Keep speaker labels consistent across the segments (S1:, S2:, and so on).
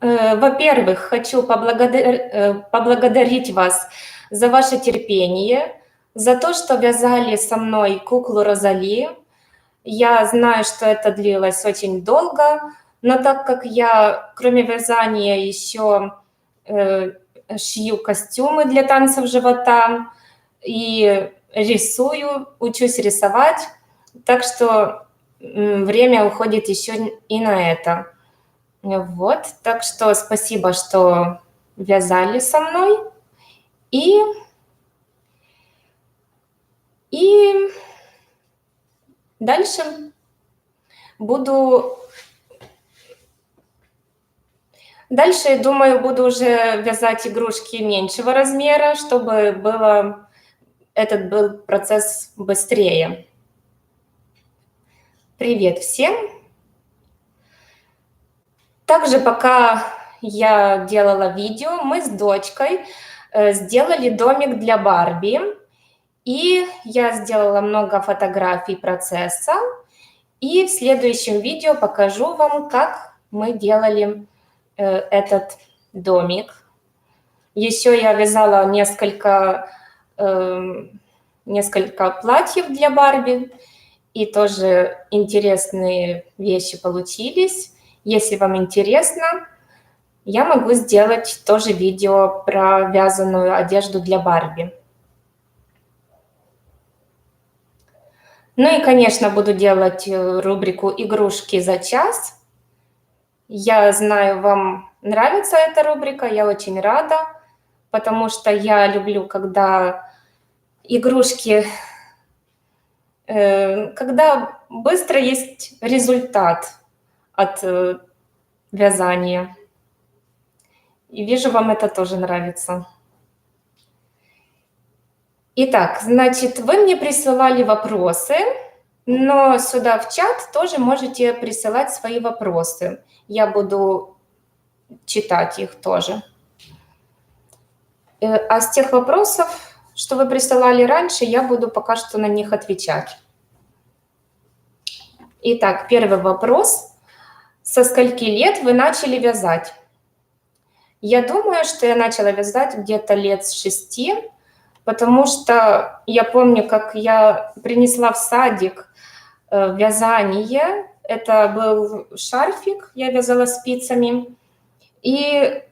S1: Во-первых, хочу поблагодарить вас за ваше терпение, за то, что вязали со мной куклу Розали. Я знаю, что это длилось очень долго, но так как я, кроме вязания, еще шью костюмы для танцев живота и рисую, учусь рисовать, так что время уходит еще и на это. Вот, так что спасибо, что вязали со мной. И, и дальше буду... Дальше, думаю, буду уже вязать игрушки меньшего размера, чтобы этот был процесс быстрее. Привет всем! Также пока я делала видео, мы с дочкой сделали домик для Барби. И я сделала много фотографий процесса. И в следующем видео покажу вам, как мы делали этот домик. Еще я вязала несколько платьев для Барби. И тоже интересные вещи получились. Если вам интересно, я могу сделать тоже видео про вязаную одежду для Барби. Ну и, конечно, буду делать рубрику «Игрушки за час». Я знаю, вам нравится эта рубрика, я очень рада, потому что я люблю, когда игрушки, когда быстро есть результат от вязания. И вижу, вам это тоже нравится. Итак, значит, вы мне присылали вопросы, но сюда в чат тоже можете присылать свои вопросы. Я буду читать их тоже. А с тех вопросов, что вы присылали раньше, я буду пока что на них отвечать. Итак, первый вопрос. Со скольки лет вы начали вязать? Я думаю, что я начала вязать где-то лет с 6, потому что я помню, как я принесла в садик вязание. Это был шарфик, я вязала спицами. И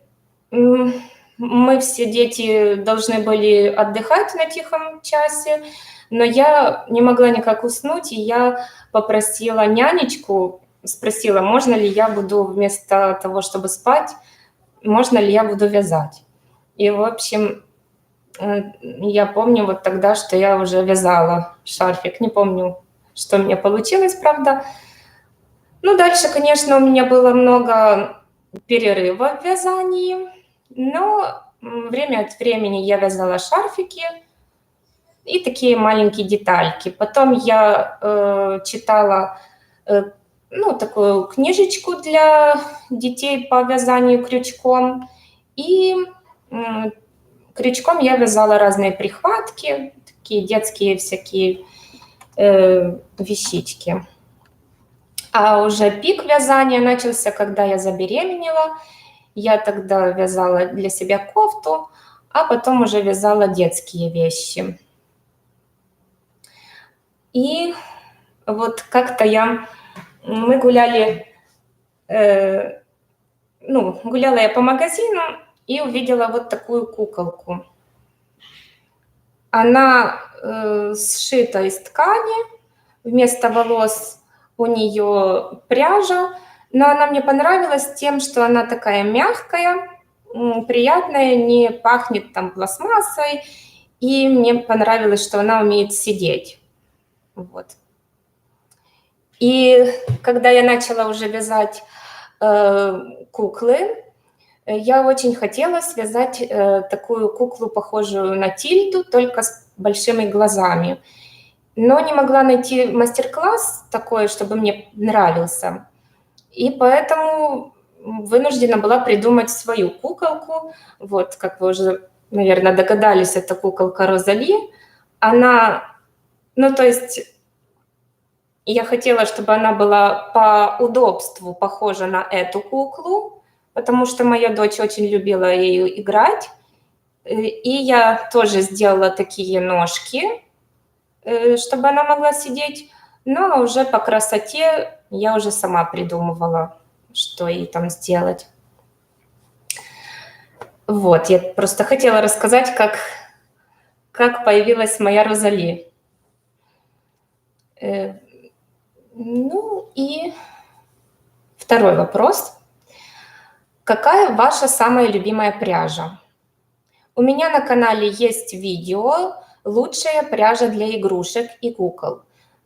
S1: мы все дети должны были отдыхать на тихом часе, но я не могла никак уснуть, и я попросила нянечку, спросила, можно ли я буду вместо того, чтобы спать, можно ли я буду вязать. И, в общем, я помню вот тогда, что я уже вязала шарфик. Не помню, что у меня получилось, правда. Ну, дальше, конечно, у меня было много перерыва в вязании, но время от времени я вязала шарфики и такие маленькие детальки. Потом я читала такую книжечку для детей по вязанию крючком. И крючком я вязала разные прихватки, такие детские всякие вещички. А уже пик вязания начался, когда я забеременела. Я тогда вязала для себя кофту, а потом уже вязала детские вещи. И вот как-то мы гуляли, гуляла я по магазину и увидела вот такую куколку. Она сшита из ткани, вместо волос у нее пряжа, но она мне понравилась тем, что она такая мягкая, приятная, не пахнет там пластмассой, и мне понравилось, что она умеет сидеть. Вот. И когда я начала уже вязать куклы, я очень хотела связать такую куклу, похожую на Тильду, только с большими глазами. Но не могла найти мастер-класс такой, чтобы мне нравился. И поэтому вынуждена была придумать свою куколку. Вот, как вы уже, наверное, догадались, это куколка Розали. Она, то есть я хотела, чтобы она была по удобству похожа на эту куклу, потому что моя дочь очень любила ею играть. И я тоже сделала такие ножки, чтобы она могла сидеть. Но уже по красоте я уже сама придумывала, что ей там сделать. Вот, я просто хотела рассказать, как появилась моя Розали. Ну и второй вопрос. Какая ваша самая любимая пряжа? У меня на канале есть видео «Лучшая пряжа для игрушек и кукол».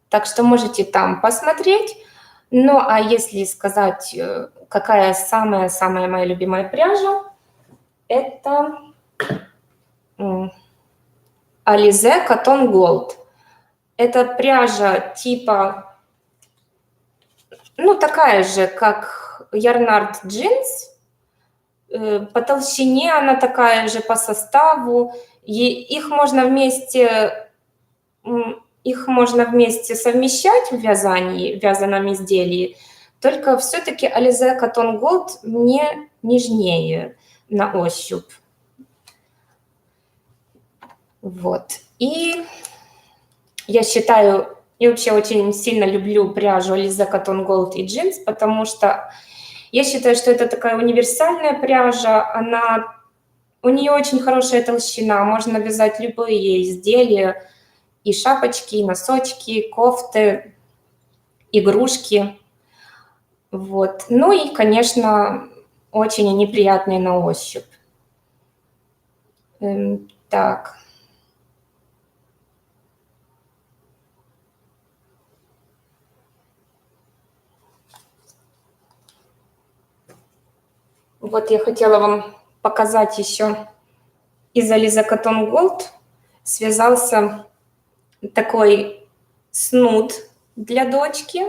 S1: Так что можете там посмотреть. Ну, а если сказать, какая самая-самая моя любимая пряжа, это Alize Cotton Gold. Это пряжа типа, ну, такая же, как Yarnart Jeans. По толщине она такая же, по составу. Их можно вместе совмещать в вязании, в вязаном изделии. Только все-таки Alize Cotton Gold мне нежнее на ощупь. Вот. И я считаю, я вообще очень сильно люблю пряжу Alize Cotton Gold и джинс, потому что я считаю, что это такая универсальная пряжа, у нее очень хорошая толщина, можно вязать любые изделия, и шапочки, и носочки, кофты, игрушки. Вот. Ну и, конечно, очень они приятные на ощупь. Так. Вот я хотела вам показать еще из Alize Cotton Gold связался такой снуд для дочки.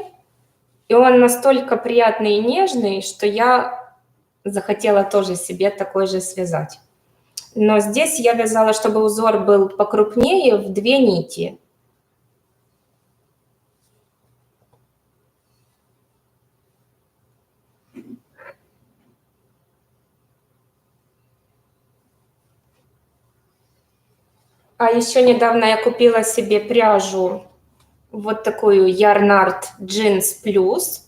S1: И он настолько приятный и нежный, что я захотела тоже себе такой же связать. Но здесь я вязала, чтобы узор был покрупнее, в 2 нити. А еще недавно я купила себе пряжу, вот такую Yarnart Jeans Plus,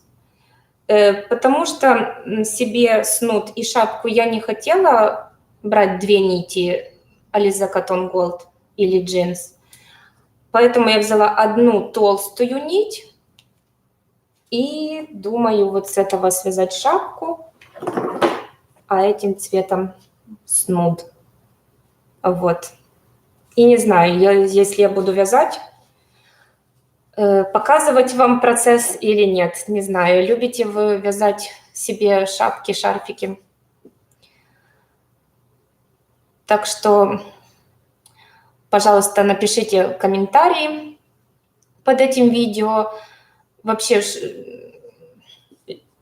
S1: потому что себе снуд и шапку я не хотела брать 2 нити Alize Cotton Gold или джинс. Поэтому я взяла одну толстую нить и думаю вот с этого связать шапку, а этим цветом снуд. Вот. И не знаю, если я буду вязать, показывать вам процесс или нет, не знаю. Любите вы вязать себе шапки, шарфики? Так что, пожалуйста, напишите комментарии под этим видео. Вообще,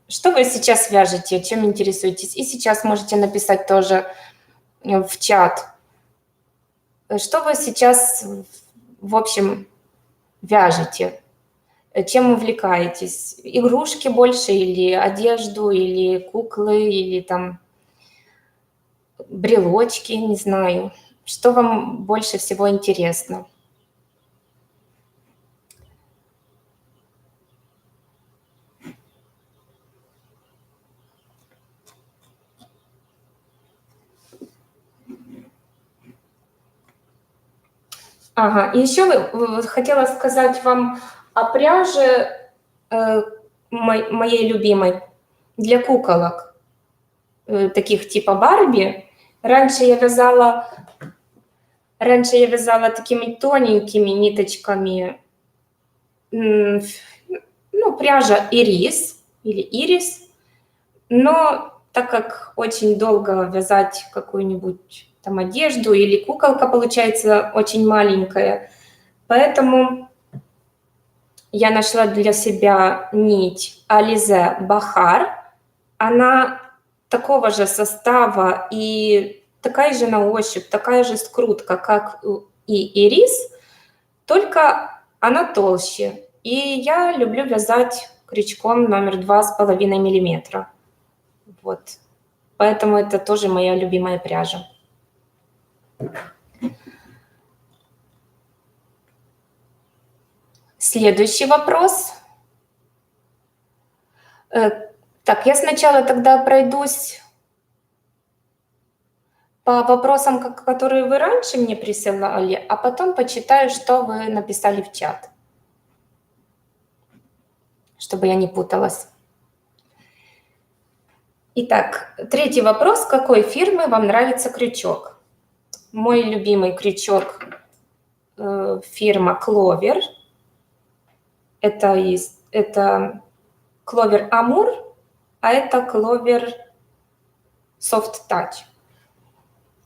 S1: что вы сейчас вяжете, чем интересуетесь? И сейчас можете написать тоже в чат. Что вы сейчас, в общем, вяжете? Чем увлекаетесь? Игрушки больше или одежду, или куклы, или там брелочки, не знаю. Что вам больше всего интересно? Ага, и еще хотела сказать вам о пряже моей любимой для куколок, таких типа Барби. Раньше я вязала такими тоненькими ниточками, ну, пряжа ирис или ирис, но так как очень долго вязать какую-нибудь там одежду или куколка получается очень маленькая, поэтому я нашла для себя нить Alize Bahar. Она такого же состава и такая же на ощупь, такая же скрутка, как и ирис, только она толще. И я люблю вязать крючком номер 2,5 миллиметра. Вот. поэтому это тоже моя любимая пряжа. Следующий вопрос. Так, я сначала тогда пройдусь по вопросам, которые вы раньше мне присылали, а потом почитаю, что вы написали в чат, чтобы я не путалась. Итак, третий вопрос. Какой фирмы вам нравится крючок? Мой любимый крючок фирма Clover. Это Clover Amour, а это Clover Soft Touch.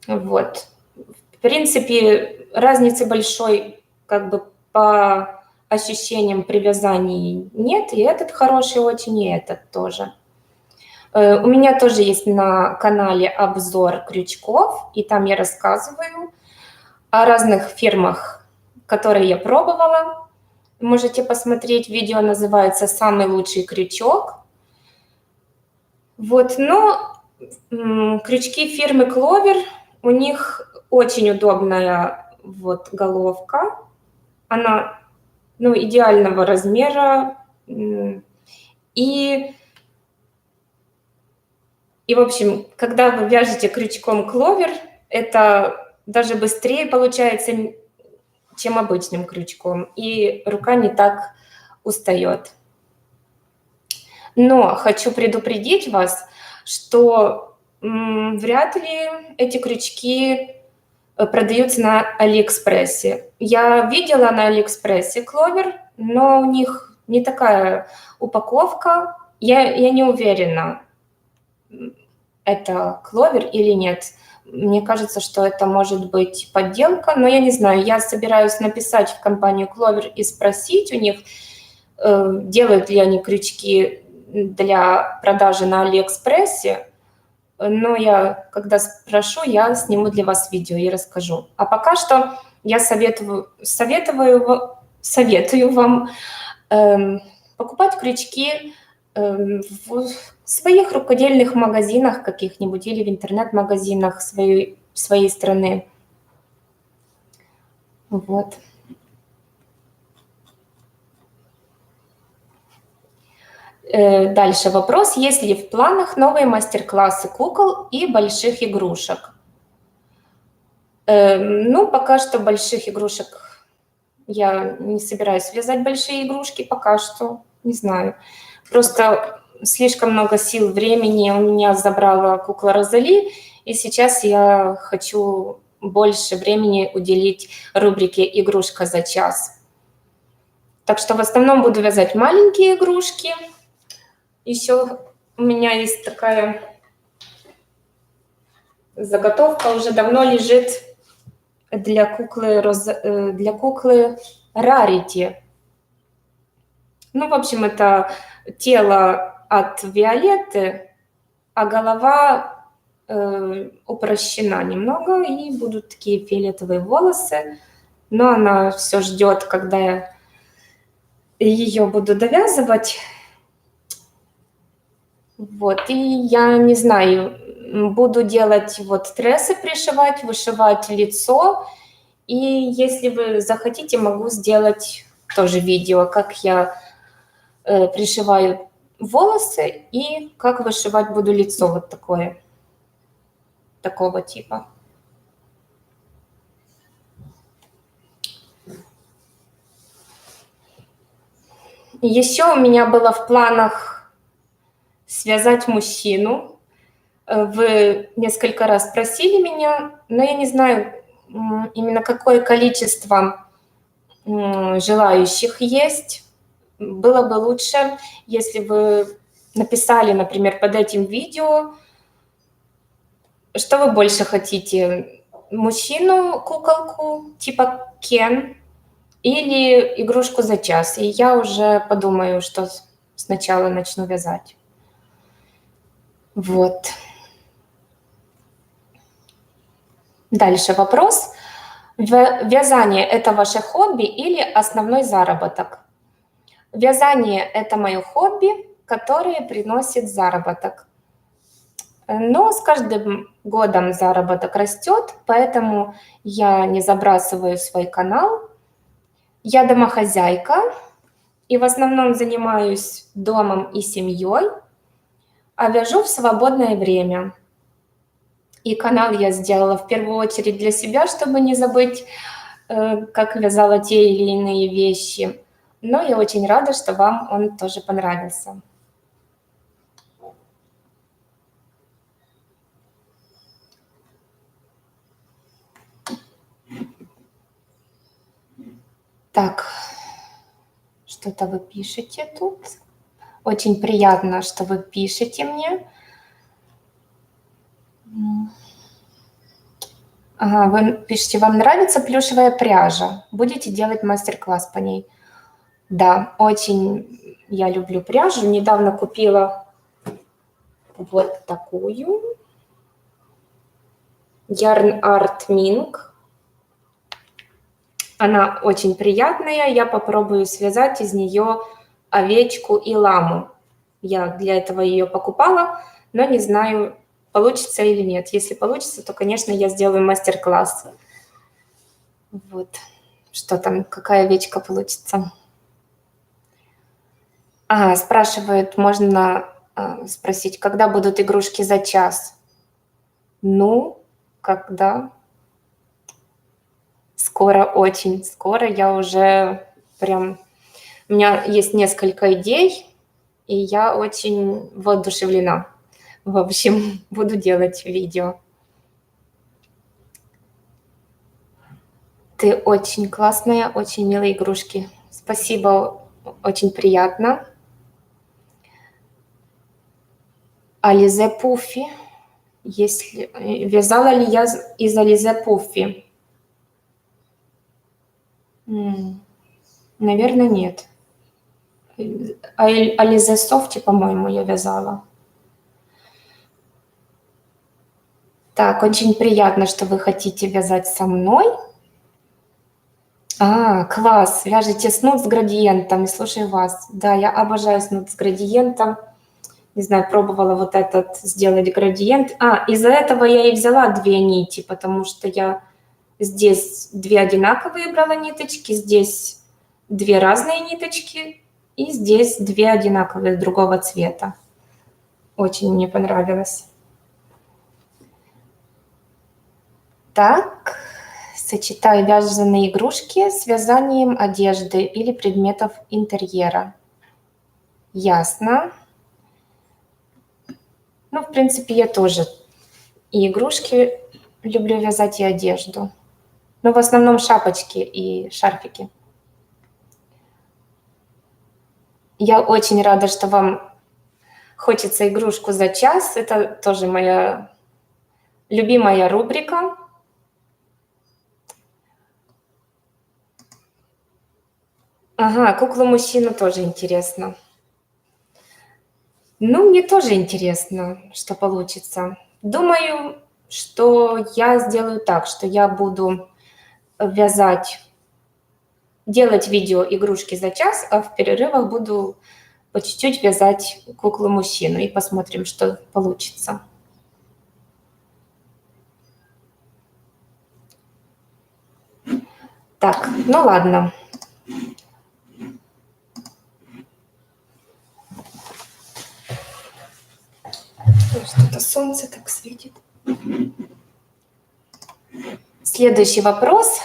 S1: Вот. В принципе, разницы большой как бы по ощущениям привязаний нет. И этот хороший очень, и этот тоже. У меня тоже есть на канале обзор крючков, и там я рассказываю о разных фирмах, которые я пробовала. Можете посмотреть, видео называется «Самый лучший крючок». Вот, но крючки фирмы Clover, у них очень удобная вот головка. Она идеального размера. И, в общем, когда вы вяжете крючком Clover, это даже быстрее получается, чем обычным крючком, и рука не так устает. Но хочу предупредить вас, что вряд ли эти крючки продаются на Алиэкспрессе. Я видела на Алиэкспрессе Clover, но у них не такая упаковка. Я не уверена, это Clover или нет. Мне кажется, что это может быть подделка, но я не знаю. Я собираюсь написать в компанию Clover и спросить у них, делают ли они крючки для продажи на Алиэкспрессе. Но я, когда спрошу, я сниму для вас видео и расскажу. А пока что я советую вам покупать крючки в своих рукодельных магазинах каких-нибудь или в интернет-магазинах своей страны. Вот. Дальше вопрос. Есть ли в планах новые мастер-классы кукол и больших игрушек? Пока что больших игрушек я не собираюсь вязать большие игрушки, пока что, не знаю. Просто слишком много сил, времени у меня забрала кукла Розали, и сейчас я хочу больше времени уделить рубрике «Игрушка за час». Так что в основном буду вязать маленькие игрушки. Еще у меня есть такая заготовка, уже давно лежит для куклы Rarity. В общем, это тело от Виолетты, а голова упрощена немного, и будут такие фиолетовые волосы. Но она все ждет, когда я ее буду довязывать. Вот, и я не знаю, буду делать вот трессы, пришивать, вышивать лицо. И если вы захотите, могу сделать тоже видео, как я пришиваю волосы и как вышивать буду лицо вот такое, такого типа. Еще у меня было в планах связать мужчину. Вы несколько раз просили меня, но я не знаю именно какое количество желающих есть. Было бы лучше, если вы написали, например, под этим видео, что вы больше хотите: мужчину-куколку типа Кен или игрушку за час. И я уже подумаю, что сначала начну вязать. Вот. Дальше вопрос. Вязание – это ваше хобби или основной заработок? Вязание – это мое хобби, которое приносит заработок. Но с каждым годом заработок растет, поэтому я не забрасываю свой канал. Я домохозяйка и в основном занимаюсь домом и семьей, а вяжу в свободное время. И канал я сделала в первую очередь для себя, чтобы не забыть, как вязала те или иные вещи. Но я очень рада, что вам он тоже понравился. Так, что-то вы пишете тут. Очень приятно, что вы пишете мне. Ага, вы пишете, вам нравится плюшевая пряжа? Будете делать мастер-класс по ней? Да, очень я люблю пряжу. Недавно купила вот такую. Yarn Art Mink. Она очень приятная. Я попробую связать из нее овечку и ламу. Я для этого ее покупала, но не знаю, получится или нет. Если получится, то, конечно, я сделаю мастер-класс. Вот. Что там, какая овечка получится? Ага, спрашивают, можно спросить, когда будут игрушки за час? Ну, когда? Скоро, очень скоро. Я уже прям... У меня есть несколько идей, и я очень воодушевлена. В общем, буду делать видео. Ты очень классная, очень милые игрушки. Спасибо, очень приятно. Ализе Пуффи. Если... Вязала ли я из Ализе Пуффи? Наверное, нет. Ализе Софти, по-моему, я вязала. Так, очень приятно, что вы хотите вязать со мной. Класс, вяжете снуд с градиентом, и слушаю вас. Да, я обожаю снуд с градиентом. Не знаю, пробовала вот этот сделать градиент. Из-за этого я и взяла 2 нити, потому что я здесь 2 одинаковые брала ниточки, здесь 2 разные ниточки, и здесь 2 одинаковые другого цвета. Очень мне понравилось. Так, сочетаю вязаные игрушки с вязанием одежды или предметов интерьера. Ясно. Ну, в принципе, я тоже и игрушки люблю вязать, и одежду. Но в основном шапочки и шарфики. Я очень рада, что вам хочется игрушку за час. Это тоже моя любимая рубрика. Ага, куклу-мужчину тоже интересно. Ну, мне тоже интересно, что получится. Думаю, что я сделаю так, что я буду делать видео игрушки за час, а в перерывах буду по чуть-чуть вязать куклу-мужчину и посмотрим, что получится. Так, ну ладно. Что-то солнце так светит. Следующий вопрос.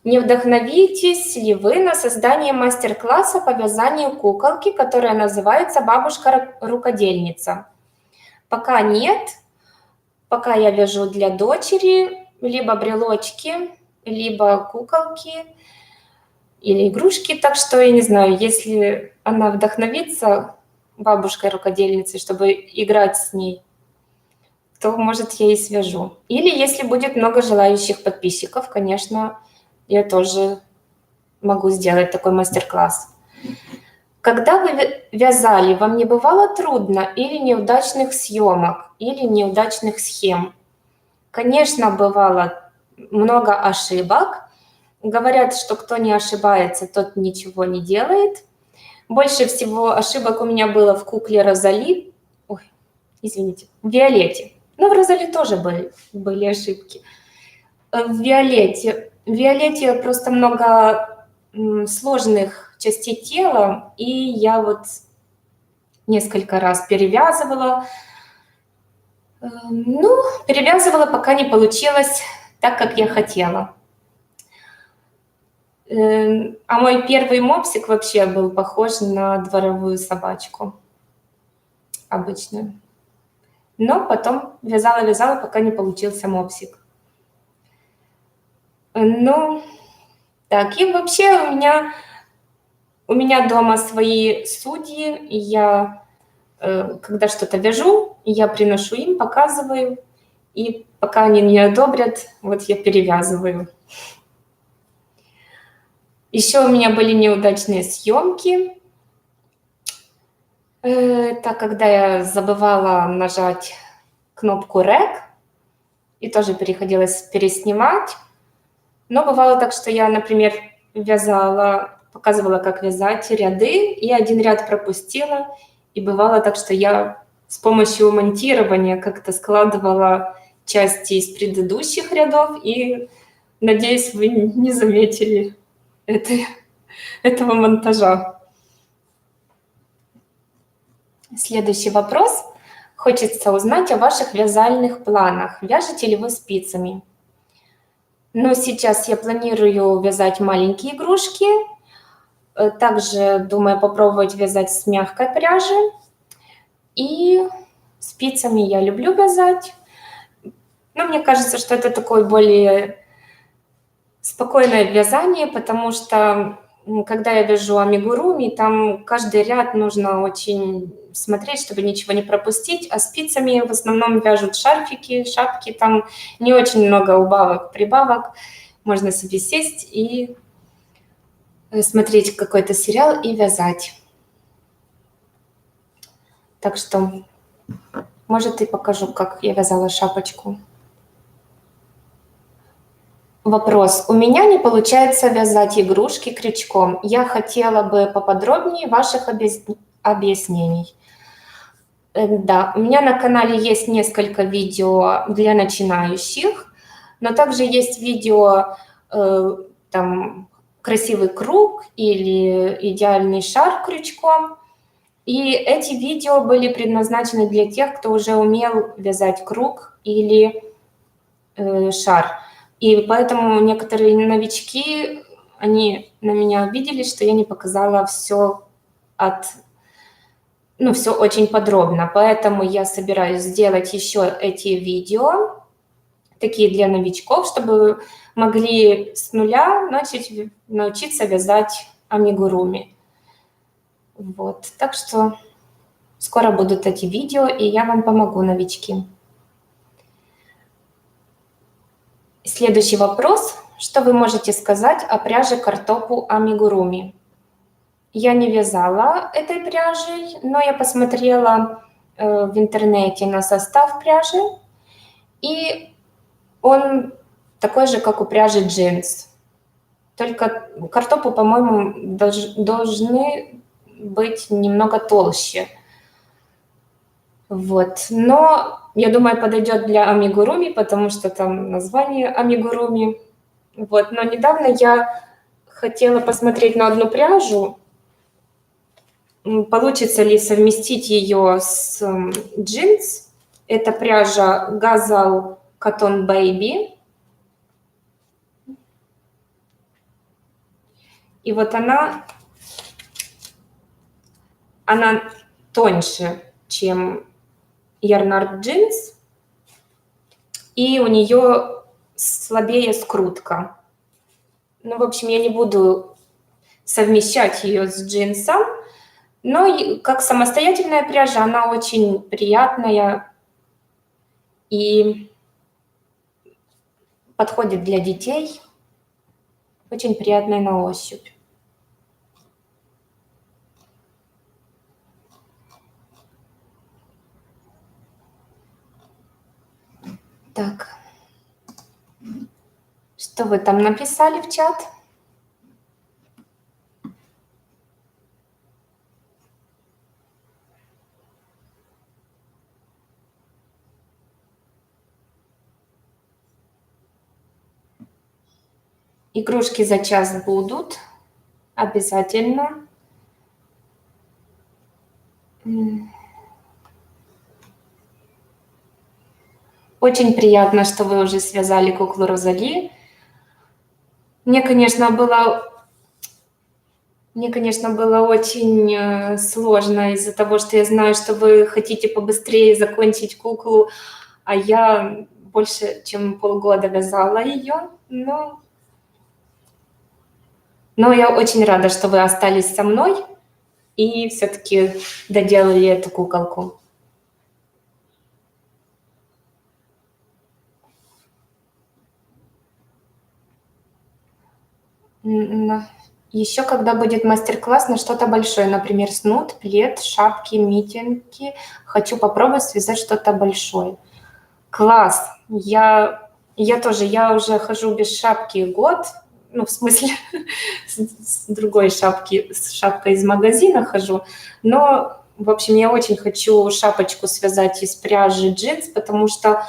S1: Не вдохновитесь ли вы на создание мастер-класса по вязанию куколки, которая называется «Бабушка-рукодельница»? Пока нет. Пока я вяжу для дочери либо брелочки, либо куколки или игрушки. Так что я не знаю, если она вдохновится бабушкой-рукодельницей, чтобы играть с ней, то, может, я и свяжу. Или если будет много желающих подписчиков, конечно, я тоже могу сделать такой мастер-класс. Когда вы вязали, вам не бывало трудно или неудачных съемок, или неудачных схем? Конечно, бывало много ошибок. Говорят, что кто не ошибается, тот ничего не делает. Больше всего ошибок у меня было в кукле Розали. Ой, извините, в Виолетте. Ну, в Розали тоже были ошибки. В Виолетте просто много сложных частей тела, и я вот несколько раз перевязывала. Ну, перевязывала, пока не получилось так, как я хотела. А мой первый мопсик вообще был похож на дворовую собачку обычную. Но потом вязала, пока не получился мопсик. Ну, так, и вообще у меня дома свои судьи, и я, когда что-то вяжу, я приношу им, показываю, и пока они не одобрят, вот я перевязываю. Еще у меня были неудачные съемки. Это когда я забывала нажать кнопку REC, и тоже приходилось переснимать. Но бывало так, что я, например, вязала, показывала, как вязать ряды, и один ряд пропустила. И бывало так, что я с помощью монтирования как-то складывала части из предыдущих рядов, и, надеюсь, вы не заметили этого монтажа. Следующий вопрос. Хочется узнать о ваших вязальных планах. Вяжете ли вы спицами? Но сейчас я планирую вязать маленькие игрушки. Также думаю попробовать вязать с мягкой пряжи. И спицами я люблю вязать. Но мне кажется, что это такое более спокойное вязание, потому что когда я вяжу амигуруми, там каждый ряд нужно очень смотреть, чтобы ничего не пропустить, а спицами в основном вяжут шарфики, шапки, там не очень много убавок, прибавок, можно себе сесть и смотреть какой-то сериал и вязать. Так что, может, и покажу, как я вязала шапочку. Вопрос. У меня не получается вязать игрушки крючком. Я хотела бы поподробнее ваших объяснений. Да, у меня на канале есть несколько видео для начинающих, но также есть видео, там, красивый круг или идеальный шар крючком. И эти видео были предназначены для тех, кто уже умел вязать круг или шар. И поэтому некоторые новички, они на меня обиделись, что я не показала все все очень подробно. Поэтому я собираюсь сделать еще эти видео, такие для новичков, чтобы могли с нуля научиться вязать амигуруми. Вот. Так что скоро будут эти видео, и я вам помогу, новички. Следующий вопрос. Что вы можете сказать о пряже картопу амигуруми? Я не вязала этой пряжей, но я посмотрела в интернете на состав пряжи, и он такой же, как у пряжи джинс. Только картопу, по-моему, должны быть немного толще. Вот. Но, я думаю, подойдет для амигуруми, потому что там название амигуруми. Вот. Но недавно я хотела посмотреть на одну пряжу, получится ли совместить ее с джинс. Это пряжа Gazal Cotton Baby. И вот она тоньше, чем Yarnart Jeans, и у нее слабее скрутка. Ну, в общем, я не буду совмещать ее с джинсом, но как самостоятельная пряжа она очень приятная и подходит для детей, очень приятная на ощупь. Так, что вы там написали в чат? Игрушки за час будут. Обязательно. Очень приятно, что вы уже связали куклу Розали. Мне, конечно, было очень сложно из-за того, что я знаю, что вы хотите побыстрее закончить куклу, а я больше чем полгода вязала ее. Но я очень рада, что вы остались со мной и все-таки доделали эту куколку. Еще когда будет мастер-класс на что-то большое, например, снуд, плед, шапки, митинги, хочу попробовать связать что-то большое. Класс! Я тоже, я уже хожу без шапки год, ну, в смысле, с другой шапки, с шапкой из магазина хожу, но, в общем, я очень хочу шапочку связать из пряжи джинс, потому что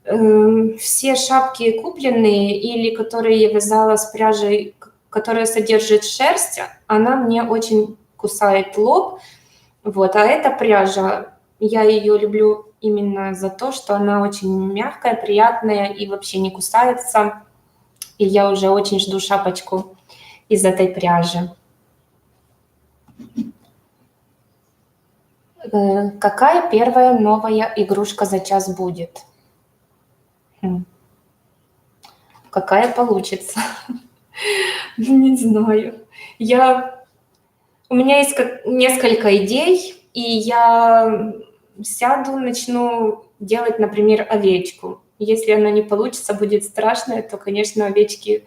S1: все шапки купленные или которые я вязала с пряжей, которая содержит шерсть, она мне очень кусает лоб. Вот, а эта пряжа, я ее люблю именно за то, что она очень мягкая, приятная и вообще не кусается. И я уже очень жду шапочку из этой пряжи. Какая первая новая игрушка за час будет? Какая получится? Не знаю. У меня есть несколько идей, и я сяду, начну делать, например, овечку. Если она не получится, будет страшно, то, конечно, овечки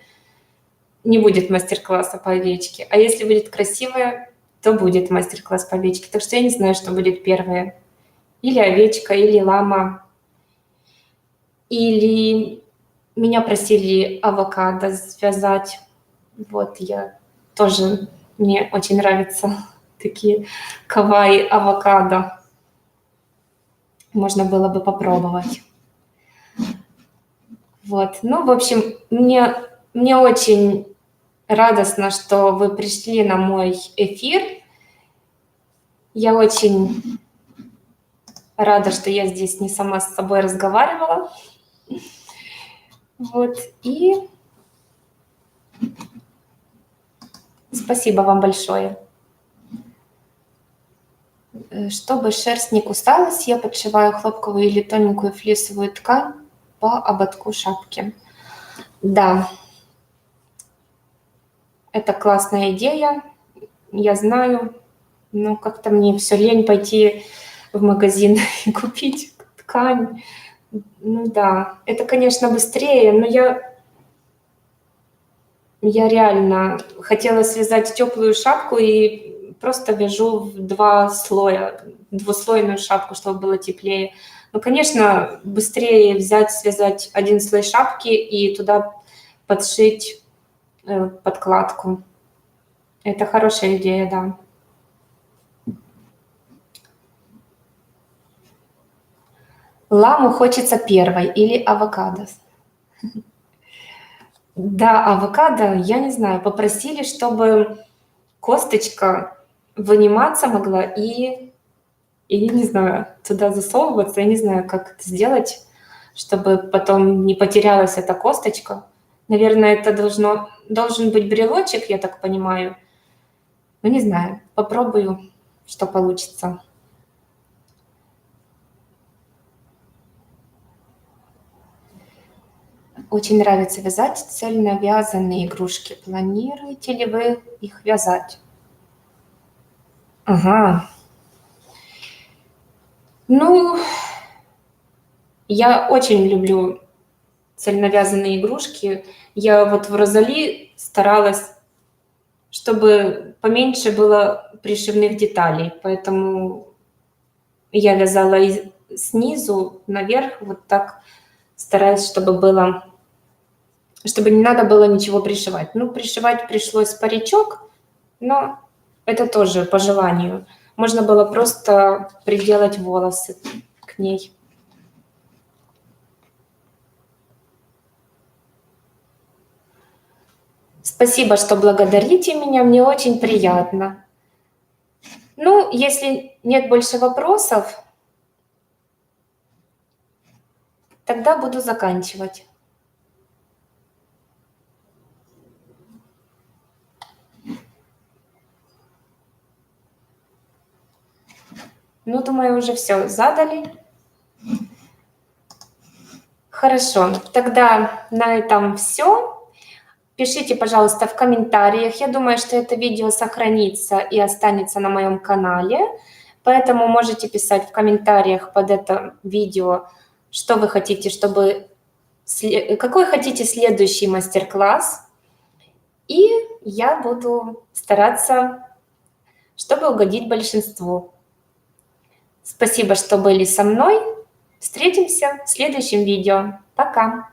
S1: не будет мастер-класса по овечке. А если будет красивая, то будет мастер-класс по овечке. Так что я не знаю, что будет первое. Или овечка, или лама, или меня просили авокадо связать. Вот я тоже, мне очень нравятся такие кавай авокадо. Можно было бы попробовать. Вот, ну, в общем, мне очень радостно, что вы пришли на мой эфир. Я очень рада, что я здесь не сама с собой разговаривала. Вот, и спасибо вам большое. Чтобы шерсть не кусалась, я подшиваю хлопковую или тоненькую флисовую ткань по ободку шапки. Да, это классная идея, я знаю, но как-то мне все лень пойти в магазин и купить ткань. Ну да, это, конечно, быстрее, но я реально хотела связать теплую шапку и просто вяжу в 2 слоя, двуслойную шапку, чтобы было теплее. Ну, конечно, быстрее взять, связать 1 слой шапки и туда подшить подкладку. Это хорошая идея, да. Ламу хочется первой или авокадо? Да, авокадо, я не знаю, попросили, чтобы косточка выниматься могла и не знаю, туда засовываться. Я не знаю, как это сделать, чтобы потом не потерялась эта косточка. Наверное, это должен быть брелочек, я так понимаю. Ну, не знаю, попробую, что получится. Очень нравится вязать цельновязанные игрушки. Планируете ли вы их вязать? Ага. Ну, я очень люблю цельновязанные игрушки. Я вот в Розали старалась, чтобы поменьше было пришивных деталей, поэтому я вязала снизу наверх, вот так стараюсь, чтобы не надо было ничего пришивать. Ну, пришивать пришлось паричок, но это тоже по желанию. Можно было просто приделать волосы к ней. Спасибо, что благодарите меня, мне очень приятно. Ну, если нет больше вопросов, тогда буду заканчивать. Ну, думаю, уже все задали. Хорошо, тогда на этом все. Пишите, пожалуйста, в комментариях. Я думаю, что это видео сохранится и останется на моем канале, поэтому можете писать в комментариях под это видео, что вы хотите, какой хотите следующий мастер-класс, и я буду стараться, чтобы угодить большинству. Спасибо, что были со мной. Встретимся в следующем видео. Пока!